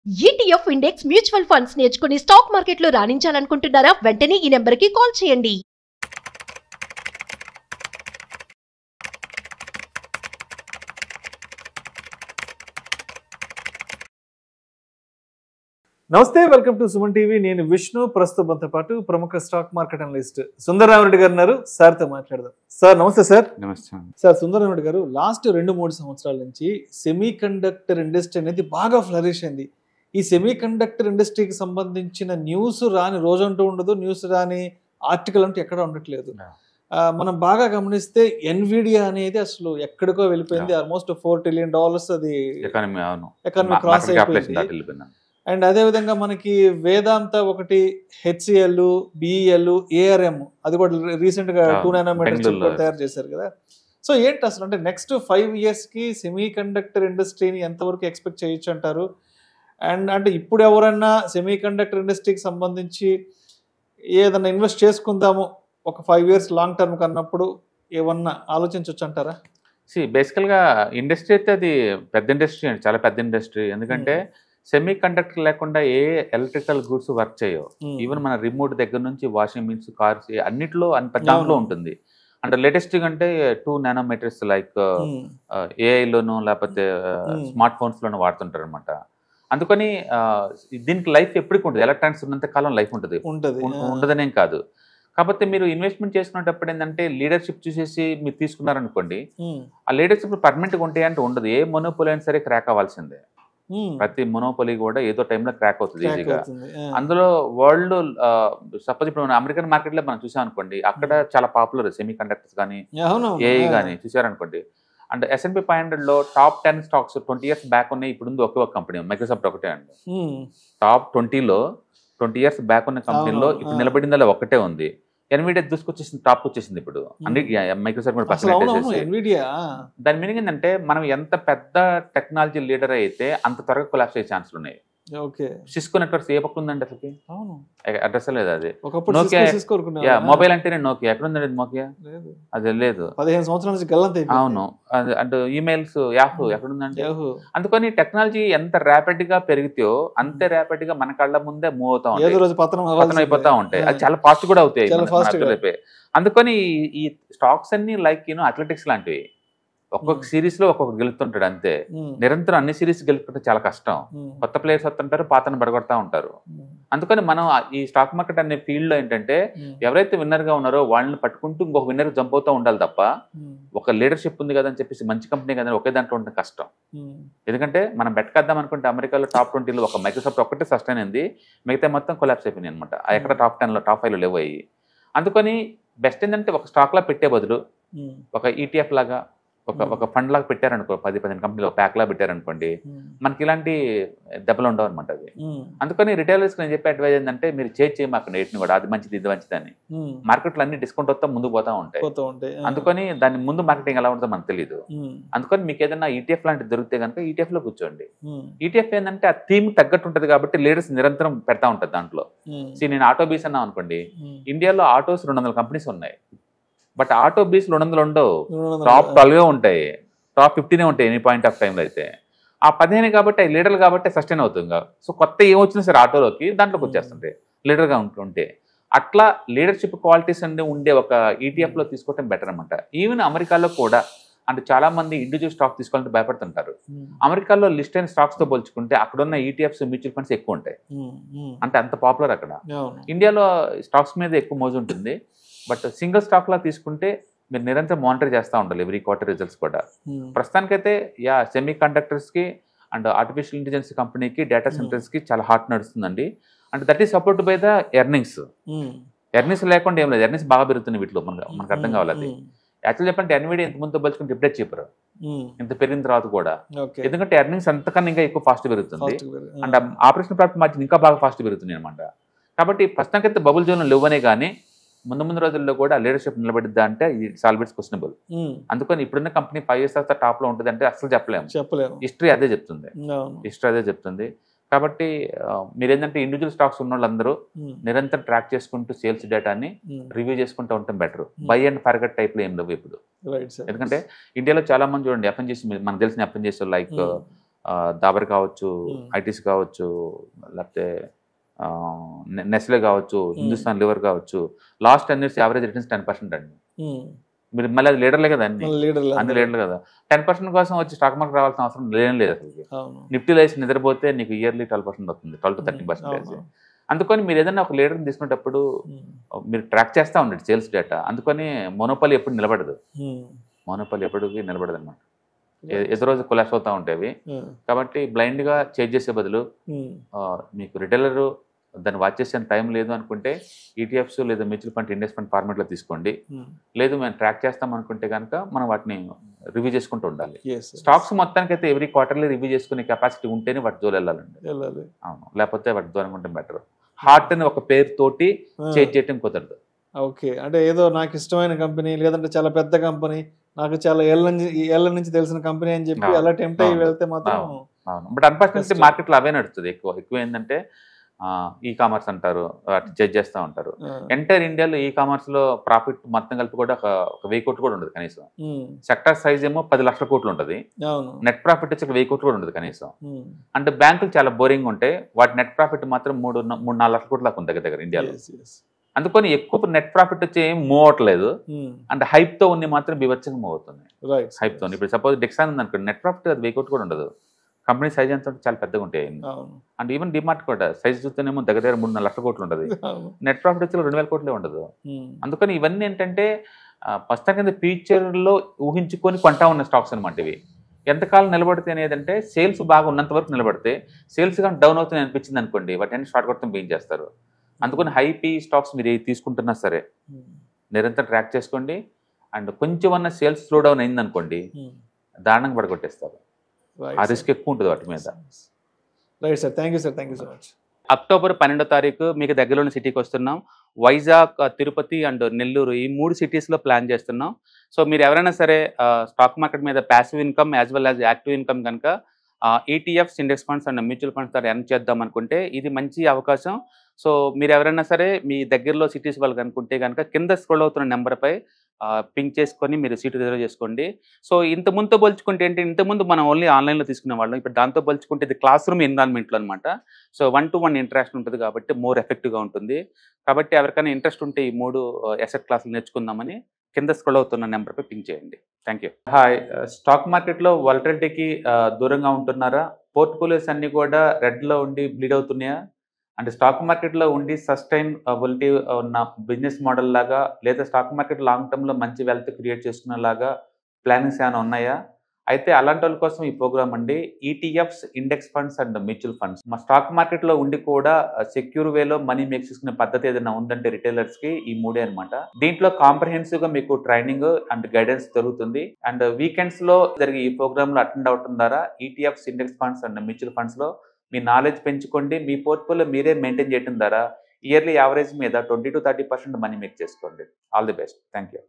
ETF index mutual funds నేర్చుకుని stock మార్కెట్లో రాణించాలనుకుంటున్నారా? వెంటనే ఈ నెంబర్కి కాల్ చేయండి. నమస్తే, వెల్కమ్ టు సుమన్ టీవీ. నేను విష్ణు. ప్రస్తుతంతో పాటు ప్రముఖ స్టాక్ మార్కెట్ అనలిస్ట్ సుందరరామరెడ్డి గారు ఉన్నారు. సార్తో మాట్లాడదాం. సార్ నమస్తే. సార్ నమస్తే సార్. సుందరరామరెడ్డి గారు, లాస్ట్ 2-3 సంవత్సరాల నుంచి సెమీ కండక్టర్ ఇండస్ట్రీ అనేది బాగా ఫ్లరిష్ అయింది. ఈ సెమీ కండక్టర్ ఇండస్ట్రీకి సంబంధించిన న్యూస్ రాని రోజంటూ ఉండదు, న్యూస్ రాని ఆర్టికల్ అంటూ ఎక్కడ ఉండట్లేదు. మనం బాగా గమనిస్తే ఎన్విడియా అనేది అసలు ఎక్కడికో వెళ్ళిపోయింది. ఆల్మోస్ట్ $4 trillion అది ఎకానమీ క్రాస్ అయిపోయింది. అండ్ అదేవిధంగా మనకి వేదాంత ఒకటి, హెచ్సిఎల్, బిఈఎల్, ఏఆర్ఎం అది కూడా రీసెంట్గా 2 nanometers తయారు చేశారు కదా. సో ఏంటి అసలు, అంటే నెక్స్ట్ 5 yearsకి సెమీ కండక్టర్ ఇండస్ట్రీని ఎంతవరకు ఎక్స్పెక్ట్ చేయొచ్చు అంటారు? అండ్ అంటే ఇప్పుడు ఎవరన్నా సెమీ కండక్టర్ ఇండస్ట్రీకి సంబంధించి ఏదన్నా ఇన్వెస్ట్ చేసుకుందాము ఒక 5 years లాంగ్ టర్మ్ కన్నప్పుడు ఏమన్నా ఆలోచించవచ్చు అంటారా? బేసికల్గా ఇండస్ట్రీ అయితే అది పెద్ద ఇండస్ట్రీ అండి, చాలా పెద్ద ఇండస్ట్రీ. ఎందుకంటే సెమీ కండక్టర్ లేకుండా ఏ ఎలక్ట్రికల్ గూడ్స్ వర్క్ చేయవు. ఈవెన్ మన రిమోట్ దగ్గర నుంచి వాషింగ్ మిషన్స్, కార్స్ అన్నిట్లో దాంట్లో ఉంటుంది. అంటే లేటెస్ట్ అంటే 2 nanometers లైక్ ఏఐలోనూ లేకపోతే స్మార్ట్ ఫోన్స్లోనూ వాడుతుంటారు అనమాట. అందుకని దీనికి లైఫ్ ఎప్పటికి ఉంటుంది. ఎలక్ట్రానిక్స్ ఉన్నంత కాలం లైఫ్ ఉంటుంది, ఉండదనేం కాదు. కాకపోతే మీరు ఇన్వెస్ట్మెంట్ చేసుకునేటప్పుడు ఏంటంటే లీడర్షిప్ చూసేసి మీరు తీసుకున్నారనుకోండి, ఆ లీడర్షిప్ పర్మనెంట్గా ఉంటాయి అంటే ఉండదు. ఏ మొనోపోలీ అయినా సరే క్రాక్ అవ్వాల్సిందే. ప్రతి మొనోపోలీ కూడా ఏదో టైంలో క్రాక్ అవుతుంది ఈజీగా. అందులో వరల్డ్ సపోజ్ ఇప్పుడు మన అమెరికన్ మార్కెట్లో మనం చూసాం అనుకోండి, అక్కడ చాలా పాపులర్ సెమీ కండక్టర్స్ కానీ ఏఐ కానీ చూసారనుకోండి. అండ్ S&P 500లో టాప్ 10 స్టాక్స్ 20 years బ్యాక్ ఉన్నాయి. ఇప్పుడు ఉంది ఒకే ఒక కంపెనీ, మైక్రోసాఫ్ట్ ఒకటే అండి. టాప్ 20లో 20 years బ్యాక్ ఉన్న కంపెనీలో ఇప్పుడు నిలబడిందల్లా ఒక్కటే ఉంది. ఎన్విడియా దూసుకొచ్చేసింది, టాప్ వచ్చేసింది ఇప్పుడు అన్నిటి. మైక్రోసాఫ్ట్ కూడా పక్కన దాని మీనింగ్ ఏంటంటే మనం ఎంత పెద్ద టెక్నాలజీ లీడర్ అయితే అంత త్వరగా కొలాప్స్ అయ్యే ఛాన్సులు ఉన్నాయి. సిస్కో నెట్వర్క్స్ ఏ పక్క ఉందండి అసలుకి? అడ్రస్ లేదు. అది నోకియా మొబైల్ అంటేనే నోకియా. ఎక్కడ ఉందండి నోకియా? అది లేదు, 15 సంవత్సరాల నుంచి. అవును. అంటే ఈమెయిల్స్ యాహూ ఎక్కడ ఉందండి? అందుకని టెక్నాలజీ ఎంత ర్యాపిడ్ గా పెరిగితే అంతే ర్యాపిడ్ గా మన కళ్ళ ముందే మూవ్ అవుతా ఉంటాయి, పతనం అయిపోతా ఉంటాయి. అది చాలా ఫాస్ట్ కూడా అవుతాయి. అందుకని ఈ స్టాక్స్ అన్ని లైక్ అథ్లెటిక్స్ లాంటివి. ఒక్కొక్క సిరీస్ లో ఒక్కొక్క గెలుతుంటాడు అంతే. నిరంతరం అన్ని సిరీస్ గెలుపుకుంటే చాలా కష్టం. కొత్త ప్లేయర్స్ వస్తుంటారు, పాతను పడగొడతా ఉంటారు. అందుకని మనం ఈ స్టాక్ మార్కెట్ అనే ఫీల్డ్ లో ఏంటంటే ఎవరైతే విన్నర్ గా ఉన్నారో వాళ్ళని పట్టుకుంటూ ఇంకొక విన్నర్ జంప్ అవుతూ ఉండాలి తప్ప ఒక లీడర్షిప్ ఉంది కదా అని చెప్పేసి మంచి కంపెనీ కదా ఒకే దాంట్లో ఉండడం కష్టం. ఎందుకంటే మనం బెట్కేద్దాం అనుకుంటే అమెరికాలో టాప్ 20లో ఒక మైక్రోసాఫ్ట్ ఒక్కటే సస్టైన్ అయింది, మిగతా మొత్తం కొలాప్స్ అయిపోయింది అనమాట. ఎక్కడ టాప్ 10లో టాప్ 5లో లేవు అయ్యి. అందుకని బెస్ట్ ఏంటంటే ఒక స్టాక్ లా పెట్టే బదులు ఒక ETF లాగా ఒక ఫండ్ లాగా పెట్టారనుకో, 10-15 కంపెనీలు ఒక ప్యాక్ లా పెట్టారనుకోండి, మనకి ఇలాంటి దెబ్బలు ఉండవు అనమాట అది. అందుకని రిటైలర్స్ నేను చెప్పే అడ్వైజ్ ఏంటంటే మీరు చేయమాకండి ఎయిట్ని కూడా, అది మంచిది ఇది మంచిది అని. మార్కెట్లో అన్ని డిస్కౌంట్ వస్తా ముందుకు పోతా ఉంటాయి. అందుకని దాని ముందు మార్కెటింగ్ ఎలా ఉంటుందో మనకు తెలియదు. అందుకని మీకు ఏదైనా ETF లాంటిది దొరికితే కనుక ETF లో కూర్చోండి. ETF ఏంటంటే ఆ థీమ్ తగ్గట్టు ఉంటుంది కాబట్టి లీడర్స్ నిరంతరం పెడతా ఉంటుంది దాంట్లో. నేను ఆటో బీస్ అన్నాం అనుకోండి, ఇండియాలో ఆటోస్ 200 కంపెనీస్ ఉన్నాయి. బట్ ఆటో బీస్ 200 ఉండవు, టాప్ 12 ఉంటాయి, టాప్ 15 ఉంటాయి ఎనీ పాయింట్ ఆఫ్ టైంలో. అయితే ఆ 15 కాబట్టి లీడర్లు కాబట్టి సస్టైన్ అవుతుంది. సో కొత్త ఏమొచ్చినా సరే ఆటోలోకి దాంట్లోకి వచ్చేస్తుంటాయి లీడర్గా ఉంటుంటే. అట్లా లీడర్షిప్ క్వాలిటీస్ అన్ని ఉండే ఒక ETF లో తీసుకోవటం బెటర్ అనమాట. ఈవెన్ అమెరికాలో కూడా అంటే చాలా మంది ఇండివిజువల్ స్టాక్ తీసుకోవాలంటే భయపడుతుంటారు. అమెరికాలో లిస్ట్ అయిన స్టాక్స్ తో పోల్చుకుంటే అక్కడ ఉన్న ETFs మ్యూచువల్ ఫండ్స్ ఎక్కువ ఉంటాయి, అంటే అంత పాపులర్ అక్కడ. ఇండియాలో స్టాక్స్ మీద ఎక్కువ మోజు ఉంటుంది. బట్ సింగిల్ స్టాక్ లా తీసుకుంటే మీరు నిరంతరం మానిటర్ చేస్తూ ఉండాలి ఎవ్రీ క్వార్టర్ రిజల్ట్స్ కూడా. ప్రస్తుతానికైతే సెమీ కండక్టర్స్కి అండ్ ఆర్టిఫిషియల్ ఇంటెలిజెన్స్ కంపెనీకి డేటా సెంటర్స్కి చాలా హాట్ నడుస్తుందండి. అంటే that is support by the earnings. Earnings లేకుండా ఏం లేదు, ఎర్నింగ్స్ బాగా పెరుగుతుంది వీటిలో. మనకు అర్థం కావాలి అది. యాక్చువల్ చెప్పంటే ఎన్విడియా ఇంత ముందు పోల్చుకుంటే ఇప్పుడే చీపర్, ఇంత పెరిగిన తర్వాత కూడా. ఎందుకంటే ఎర్నింగ్స్ అంతకన్నా ఇంకా ఎక్కువ ఫాస్ట్ పెరుగుతుంది. అండ్ ఆపరేషన్ ప్రాఫిట్ మార్జిన్ ఇంకా బాగా ఫాస్ట్ పెరుగుతుంది అనమాట. కాబట్టి ప్రస్తుతానికైతే బబుల్ జోన్ లేవనే కానీ ముందు రోజుల్లో కూడా లీడర్షిప్ నిలబడిద్దా అంటే ఇట్స్ ఆల్వేస్ క్వశ్చనబుల్. అందుకని ఇప్పుడున్న కంపెనీ 5 years తర్వాత టాప్ లో ఉంటుంది అంటే అసలు చెప్పలేము. హిస్టరీ అదే చెప్తుంది. కాబట్టి మీరు ఏంటంటే ఇండివిజువల్ స్టాక్స్ ఉన్న వాళ్ళందరూ నిరంతరం ట్రాక్ చేసుకుంటూ సేల్స్ డేటాని రివ్యూ చేసుకుంటూ ఉండటం better. By and forget type లో ఏం లేవు ఇప్పుడు. ఎందుకంటే ఇండియాలో చాలా మంది చూడండి FNGs, మనకు తెలిసిన FNGs లైక్ దాబర్ కావచ్చు, ఐటీసీ కావచ్చు, లేకపోతే నెస్లే కావచ్చు, హిందుస్థాన్ లివర్ కావచ్చు, లాస్ట్ 10 years యావరేజ్ రిటర్న్స్ 10% అండి. మీరు మళ్ళీ అది లీడర్లే కదా అన్ని లీడర్లు కదా. 10% కోసం వచ్చి స్టాక్ మార్కెట్ రావాల్సిన అవసరం లేదు అసలు. నిఫ్టీలో వేసి నిద్రపోతే నీకు ఇయర్లీ 12% వస్తుంది, 12 to 13%. అందుకని మీరు ఏదైనా ఒక లీడర్ని తీసుకునేటప్పుడు మీరు ట్రాక్ చేస్తూ ఉండండి సేల్స్ డేటా. అందుకని మోనోపాలీ ఎప్పుడు నిలబడదు, మోనోపాలీ ఎప్పటికీ నిలబడదు అనమాట. ఎదురు రోజు కొలాప్స్ అవుతూ ఉంటాయి. కాబట్టి బ్లైండ్గా చేంజ్ చేసే బదులు మీకు రిటైలరు దాన్ని వాచ్ చేసే టైం లేదు అనుకుంటే ఈటీఎఫ్స్ లేదా మ్యూచువల్ ఫండ్ ఇండెక్స్ ఫండ్ ఫార్మేట్లో తీసుకోండి. లేదు మేము ట్రాక్ చేస్తాం అనుకుంటే కనుక మనం వాటిని రివ్యూ చేసుకుంటూ ఉండాలి. స్టాక్స్ మొత్తానికి అయితే ఎవ్రీ క్వార్టర్లీ రివ్యూ చేసుకునే కెపాసిటీ ఉంటేనే వాటి జోలు వెళ్ళాలండి. అవును, లేకపోతే వాటి దూరంగా ఉంటే బెటర్. హార్ట్ అని ఒక పేరు తోటి చేంజ్ చేయటం కుదరదు. ఓకే, అంటే ఏదో నాకు ఇష్టమైన కంపెనీ లేదంటే చాలా పెద్ద కంపెనీ, నాకు చాలా ఏళ్ళ నుంచి తెలిసిన కంపెనీ అని చెప్పి అలా టెంప్ట్ అయ్యి వెళ్తే మాత్రం. అవును, బట్ అన్ఫార్చునేట్లీ మార్కెట్లో అవే నడుస్తుంది. ఎక్కువ ఏంటంటే ఈ కామర్స్ అంటారు, జడ్జ్ చేస్తూ ఉంటారు. ఎంటైర్ ఇండియాలో ఈ కామర్స్ లో ప్రాఫిట్ మొత్తం కలిపి కూడా ఒక 1000 కోట్లు కూడా ఉండదు కనీసం. సెక్టర్ సైజ్ ఏమో 10 లక్షల కోట్లు ఉంటుంది, నెట్ ప్రాఫిట్ వచ్చి 1000 కోట్లు కూడా ఉండదు కనీసం. అంటే బ్యాంకులు చాలా బోరింగ్ ఉంటాయి, వాటి నెట్ ప్రాఫిట్ మాత్రం 3-4 లక్షల కోట్ల దాకా ఉంది దగ్గర ఇండియాలో. అందుకని ఎక్కువ నెట్ ప్రాఫిట్ వచ్చి ఏం మూవ్ అవట్లేదు, అంటే హైప్ తో ఉన్ని మాత్రం బీభత్సంగా మూవ్ అవుతుంది. హైప్ తో ఇప్పుడు సపోజ్ డెక్సాన్ ఉంది అనుకోండి, నెట్ ప్రాఫిట్ 1000 కోట్లు కూడా ఉండదు. కంపెనీ సైజ్ అంతా చాలా పెద్దగా ఉంటాయి. అండ్ ఈవెన్ డిమార్ట్ కూడా సైజ్ చూస్తేనేమో దగ్గర 3-4 లక్షల కోట్లు ఉంటుంది, నెట్ ప్రాఫిట్ వచ్చి 2000 కోట్లే ఉండదు. అందుకని ఇవన్నీ ఏంటంటే ప్రస్తుతం ఫ్యూచర్లో ఊహించుకొని కొంటా ఉన్న స్టాక్స్ అనమాట. ఇవి ఎంతకాలం నిలబడితే అనేదంటే సేల్స్ బాగా ఉన్నంత వరకు నిలబడితే, సేల్స్ కానీ డౌన్ అవుతుంది అనిపించింది అనుకోండి, వాటి షార్ట్ కొట్టడం బిగిన్ చేస్తారు. అందుకని హై పీ స్టాక్స్ మీరు తీసుకుంటున్నా సరే నిరంతరం ట్రాక్ చేసుకోండి. అండ్ కొంచెం అన్న సేల్స్ స్లో డౌన్ అయింది అనుకోండి, దారుణంగా పడగొట్టేస్తారు. ఆ రిస్క్ ఎక్కువ ఉంటుంది వాటి మీద. Right sir, thank you sir, thank you so much. October 12వ తారీఖు మీకు దగ్గరలోని సిటీకి వస్తున్నాం. వైజాగ్, తిరుపతి అండ్ నెల్లూరు ఈ 3 సిటీస్లో ప్లాన్ చేస్తున్నాం. సో మీరు ఎవరైనా సరే స్టాక్ మార్కెట్ మీద passive income as well as active income కనుక ETFs, index funds and mutual funds ద్వారా ఎర్న్ చేద్దాం అనుకుంటే ఇది మంచి అవకాశం. సో మీరు ఎవరైనా సరే మీ దగ్గరలో సిటీస్ వాళ్ళు అనుకుంటే కనుక కింద స్క్రోల్ అవుతున్న నెంబర్పై పింక్ చేసుకొని మీరు సీటు రిజర్వ్ చేసుకోండి. సో ఇంతకుముందుతో పోల్చుకుంటే ఏంటి, ఇంతకుముందు మనం ఓన్లీ ఆన్లైన్లో తీసుకునే వాళ్ళం, ఇప్పుడు దాంతో పోల్చుకుంటే ఇది క్లాస్ రూమ్ ఎన్విరాన్మెంట్లో అనమాట. సో 1-to-1 ఇంటరాక్షన్ ఉంటుంది కాబట్టి మోర్ ఎఫెక్టివ్గా ఉంటుంది. కాబట్టి ఎవరికైనా ఇంట్రెస్ట్ ఉంటే ఈ 3 అసెట్ క్లాసులు నేర్చుకుందామని కింద స్క్రోల్ అవుతున్న నెంబర్పై పింక్ చేయండి. Thank you. హాయ్, స్టాక్ మార్కెట్లో వాలటిలిటీకి దూరంగా ఉంటున్నారా? పోర్ట్ఫోలియోస్ అన్నీ కూడా రెడ్లో ఉండి బ్లీడ్ అవుతున్నాయా? అంటే స్టాక్ మార్కెట్లో ఉండి సస్టైనబిలిటీ ఉన్న బిజినెస్ మోడల్ లాగా, లేదా స్టాక్ మార్కెట్ లాంగ్ టర్మ్లో మంచి వెల్త్ క్రియేట్ చేసుకునేలాగా ప్లానింగ్స్ ఏమైనా ఉన్నాయా? అయితే అలాంటి వాళ్ళ కోసం ఈ ప్రోగ్రామ్ అండి, ETFs, index funds and mutual funds. మా స్టాక్ మార్కెట్లో ఉండి కూడా సెక్యూర్ వేలో మనీ మేక్ చేసుకునే పద్ధతి ఏదైనా ఉందంటే రిటైలర్స్కి ఈ 3 అనమాట. దీంట్లో కాంప్రహెన్సివ్గా మీకు ట్రైనింగ్ అండ్ గైడెన్స్ జరుగుతుంది. అండ్ వీకెండ్స్లో జరిగే ఈ ప్రోగ్రాంలో అటెండ్ అవడం ద్వారా ETFs, index funds and mutual ఫండ్స్లో మీ నాలెడ్జ్ పెంచుకోండి. మీ పోర్ట్ఫోలియో మీరే మెయింటైన్ చేయడం ద్వారా ఇయర్లీ యావరేజ్ మీద 20 to 30% మనీ మేక్ చేసుకోండి. All the best. Thank you.